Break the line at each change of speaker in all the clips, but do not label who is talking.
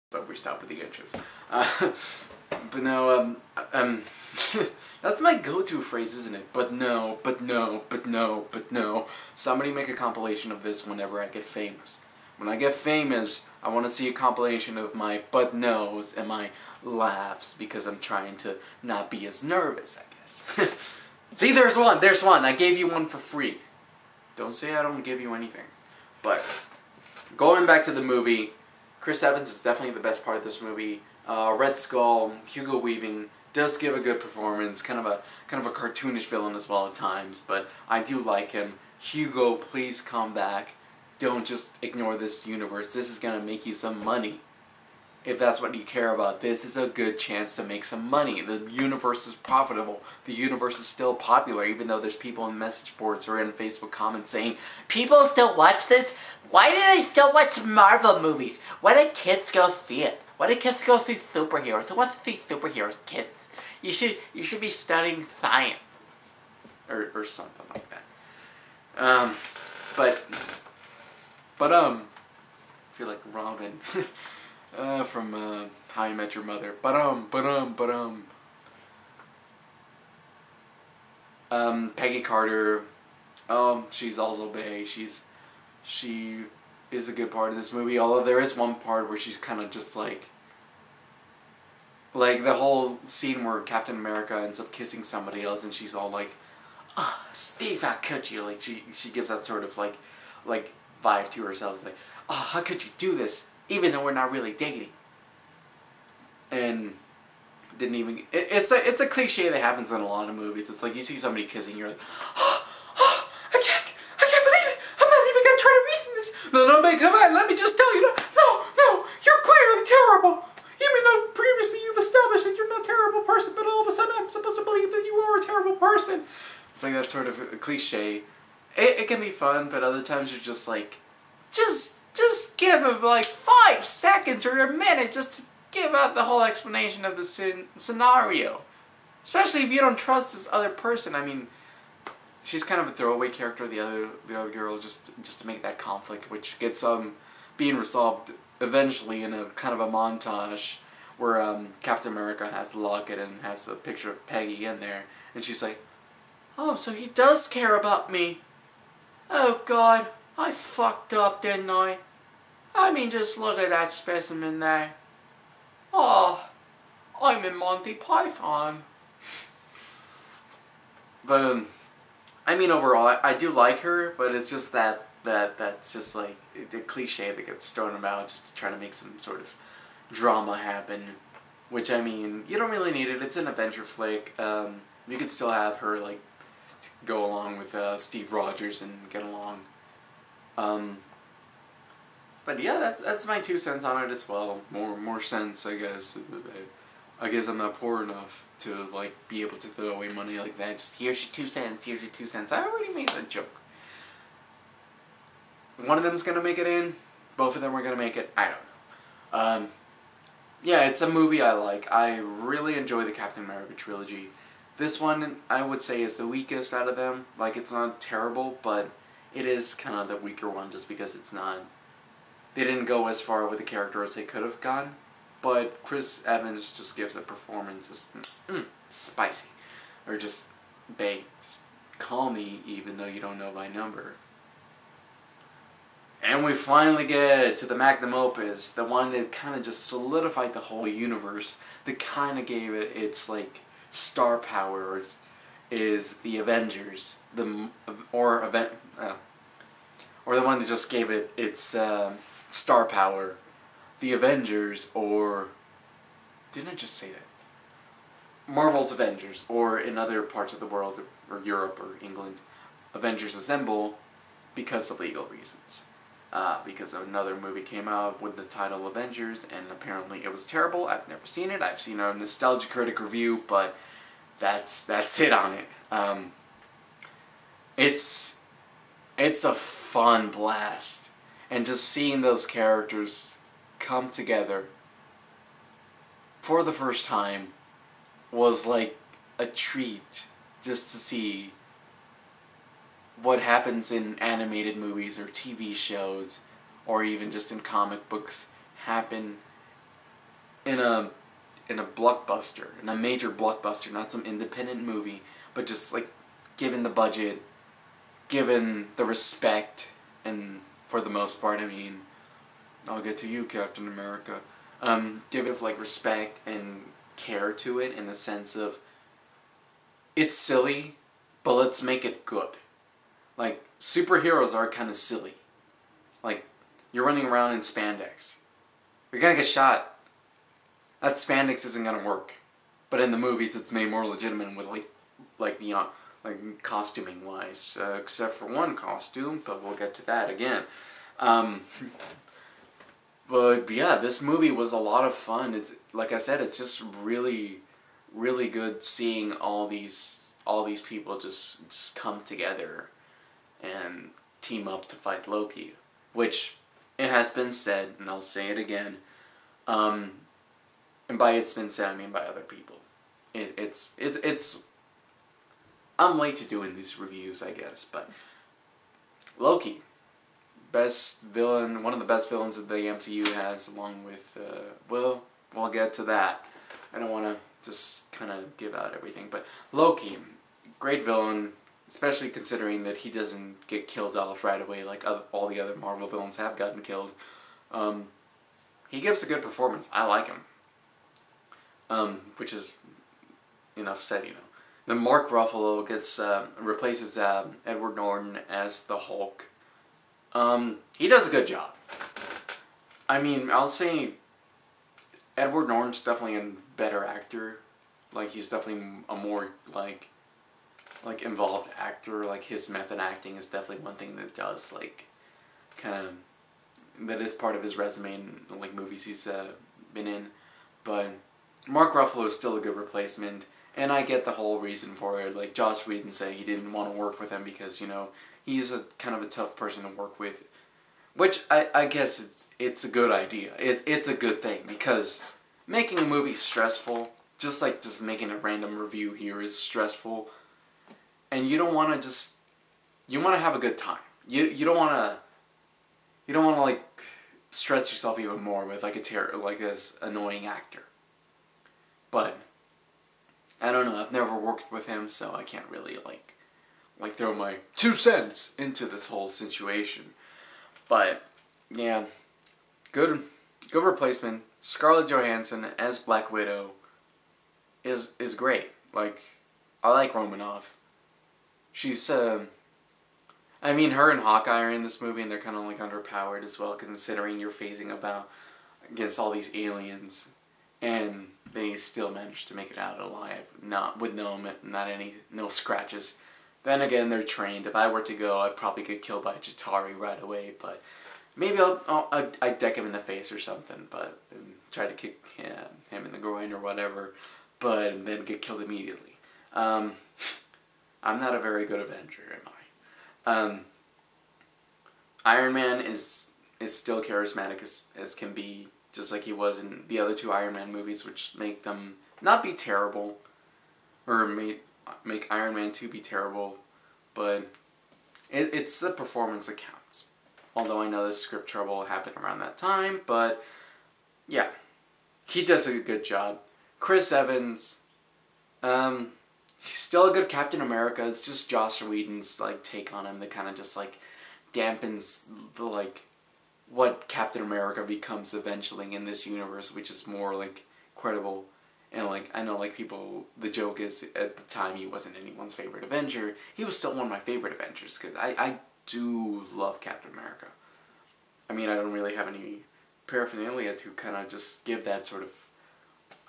But we stop with the intros. But no, that's my go-to phrase, isn't it? But no, but no, but no, but no. Somebody make a compilation of this whenever I get famous. When I get famous, I want to see a compilation of my but no's and my laughs, because I'm trying to not be as nervous, I guess. See, there's one. I gave you one for free. Don't say I don't give you anything. But, going back to the movie, Chris Evans is definitely the best part of this movie. Red Skull, Hugo Weaving does give a good performance, kind of a cartoonish villain as well at times, but I do like him. Hugo, please come back. Don't just ignore this universe. This is gonna make you some money. If that's what you care about, this is a good chance to make some money. The universe is profitable. The universe is still popular, even though there's people in message boards or in Facebook comments saying, people still watch this? Why do they still watch Marvel movies? Why do kids go see it? Why do kids go see superheroes? Who wants to see superheroes, kids? You should be studying science. Or something like that. I feel like Robin. From How I Met Your Mother. Peggy Carter. She's also bae. She is a good part of this movie. Although there is one part where she's kind of just like the whole scene where Captain America ends up kissing somebody else, and she's all like, "Oh, Steve, how could you?" Like she gives that sort of like vibe to herself. It's like, "Oh, how could you do this? Even though we're not really dating." And didn't even... It's a cliche that happens in a lot of movies. It's like you see somebody kissing, you're like, oh, I can't believe it. I'm not even gonna try to reason this. No, babe, come on, let me just tell you. No, you're clearly terrible. Even though previously you've established that you're not a terrible person, but all of a sudden I'm supposed to believe that you are a terrible person. It's like that sort of a cliche. It can be fun, but other times you're just like, just give him like 5 seconds or a minute just to give out the whole explanation of the scenario. Especially if you don't trust this other person. I mean, she's kind of a throwaway character, the other girl, just to make that conflict, which gets being resolved eventually in a kind of a montage where Captain America has the locket and has a picture of Peggy in there, and she's like, "Oh, so he does care about me. Oh God, I fucked up, didn't I? I mean, just look at that specimen there. Oh, I'm in Monty Python." But, I mean, overall, I do like her, but it's just that's just like the cliche that gets thrown about just to try to make some sort of drama happen. Which, I mean, you don't really need it. It's an adventure flick. You could still have her, like, go along with Steve Rogers and get along. But yeah, that's my 2 cents on it as well. More sense, I guess. I guess I'm not poor enough to like be able to throw away money like that. Just here's your 2 cents. Here's your 2 cents. I already made that joke. One of them's gonna make it in. Both of them are gonna make it. I don't know. Yeah, it's a movie I like. I really enjoy the Captain America trilogy. This one, I would say, is the weakest out of them. Like, it's not terrible, but it is kind of the weaker one just because it's not... They didn't go as far with the character as they could have gone, but Chris Evans just gives a performance just spicy. Or just, babe, just call me even though you don't know my number. And we finally get to the magnum opus, the one that kind of just solidified the whole universe, that kind of gave it its, like, star power, is the Avengers, or the one that just gave it its star power, the Avengers, or didn't I just say that? Marvel's Avengers, or in other parts of the world, or Europe or England, Avengers Assemble, because of legal reasons. Because another movie came out with the title Avengers, and apparently it was terrible. I've never seen it. I've seen a Nostalgia Critic review, but that's it on it. It's a fun blast, and just seeing those characters come together for the first time was like a treat, just to see what happens in animated movies or TV shows or even just in comic books happen in a blockbuster, in a major blockbuster, not some independent movie, but just like given the budget, given the respect, and for the most part, I mean, I'll get to you, Captain America. Give it like respect and care to it in the sense of it's silly, but let's make it good. Like, superheroes are kind of silly. Like, you're running around in spandex. You're gonna get shot. That spandex isn't gonna work. But in the movies, it's made more legitimate with like costuming wise, except for one costume, but we'll get to that again. But yeah, this movie was a lot of fun. It's like I said, it's just really, really good seeing all these people just come together and team up to fight Loki, which it has been said, and I'll say it again. And by it's been said, I mean by other people. It's. I'm late to doing these reviews, I guess, but Loki, best villain, one of the best villains that the MCU has, along with we'll get to that. I don't want to just kind of give out everything, but Loki, great villain, especially considering that he doesn't get killed off right away like all the other Marvel villains have gotten killed. He gives a good performance. I like him. Which is enough said, you know. Then Mark Ruffalo gets replaces Edward Norton as the Hulk. He does a good job. I mean, I'll say Edward Norton's definitely a better actor. Like, he's definitely a more like involved actor. Like, his method acting is definitely one thing that does like kind of that is part of his resume in like movies he's been in. But Mark Ruffalo is still a good replacement, and I get the whole reason for it. Like, Joss Whedon said he didn't want to work with him because, you know, he's a kind of a tough person to work with, which I guess it's a good idea. It's a good thing, because making a movie stressful, just like just making a random review here, is stressful, and you don't want to just, you want to have a good time. You don't want to like stress yourself even more with like this annoying actor. But I don't know, I've never worked with him, so I can't really like throw my 2 cents into this whole situation. But yeah, good replacement. Scarlett Johansson as Black Widow is great. Like, I like Romanoff. She's I mean, her and Hawkeye are in this movie, and they're kind of like underpowered as well, considering you're facing against all these aliens, and they still managed to make it out alive, not with no scratches. Then again, they're trained. If I were to go, I'd probably get killed by Chitauri right away, but maybe I'd deck him in the face or something, but try to kick him in the groin or whatever, but then get killed immediately. I'm not a very good Avenger, am I? Iron Man is still charismatic as can be, just like he was in the other 2 Iron Man movies, which make them not be terrible, or make Iron Man 2 be terrible, but it's the performance that counts. Although I know the script trouble happened around that time, but yeah, he does a good job. Chris Evans, he's still a good Captain America. It's just Joss Whedon's like take on him that kind of just like dampens the like what Captain America becomes eventually in this universe, which is more like credible. And like, I know like people, the joke is at the time he wasn't anyone's favorite Avenger. He was still one of my favorite Avengers, because I do love Captain America. I mean, I don't really have any paraphernalia to kind of just give that sort of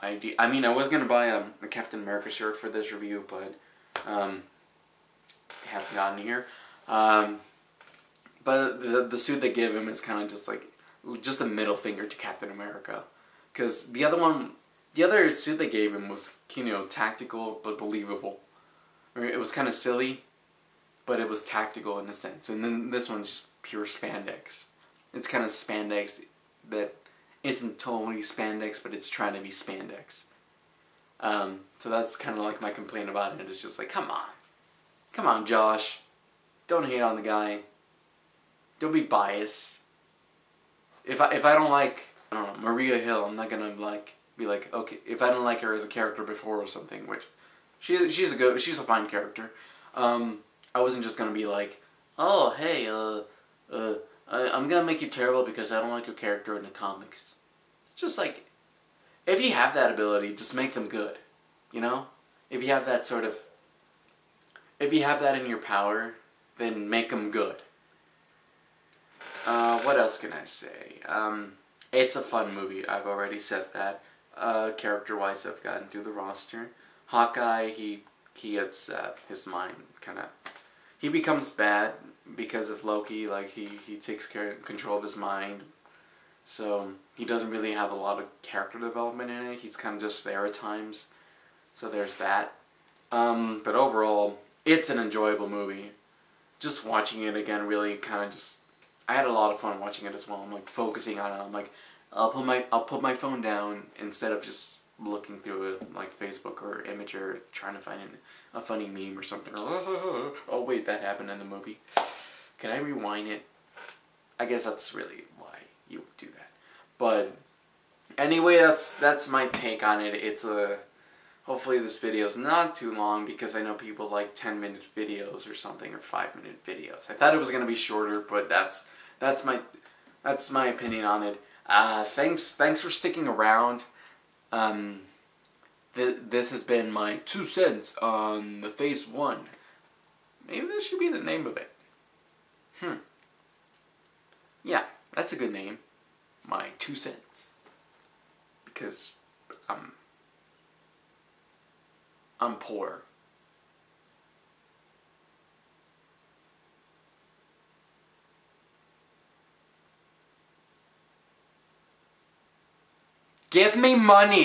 idea. I mean, I was going to buy a Captain America shirt for this review, but it hasn't gotten here. But the suit they give him is kind of just like, just a middle finger to Captain America. Because the other suit they gave him was, you know, tactical but believable. It was kind of silly, but it was tactical in a sense. And then this one's just pure spandex. It's kind of spandex that isn't totally spandex, but it's trying to be spandex. So that's kind of like my complaint about it. It's just like, come on, Josh, don't hate on the guy. Don't be biased. If I don't like, I don't know, Maria Hill, I'm not gonna like Be like, okay, if I didn't like her as a character before or something, which she's a fine character. I wasn't just gonna be like, oh hey, I'm gonna make you terrible because I don't like your character in the comics. It's just like, if you have that ability, just make them good. You know, if you have that sort of, if you have that in your power, then make them good. What else can I say? It's a fun movie. I've already said that. Character-wise, I've gotten through the roster. Hawkeye, he gets his mind kind of... He becomes bad because of Loki. Like, he takes control of his mind. So, he doesn't really have a lot of character development in it. He's kind of just there at times. So there's that. But overall, it's an enjoyable movie. Just watching it again really kind of just... I had a lot of fun watching it as well. I'm like focusing on it. I'm like, I'll put my phone down instead of just looking through it like Facebook or Imgur trying to find a funny meme or something. Oh wait, that happened in the movie. Can I rewind it? I guess that's really why you would do that. But anyway, that's my take on it. It's a... Hopefully this video is not too long because I know people like 10-minute videos or something, or 5-minute videos. I thought it was gonna be shorter, but that's my opinion on it. Thanks for sticking around. This has been my 2 cents on the Phase 1. Maybe that should be the name of it. Yeah, that's a good name. My 2 cents. Because I'm poor. Give me money!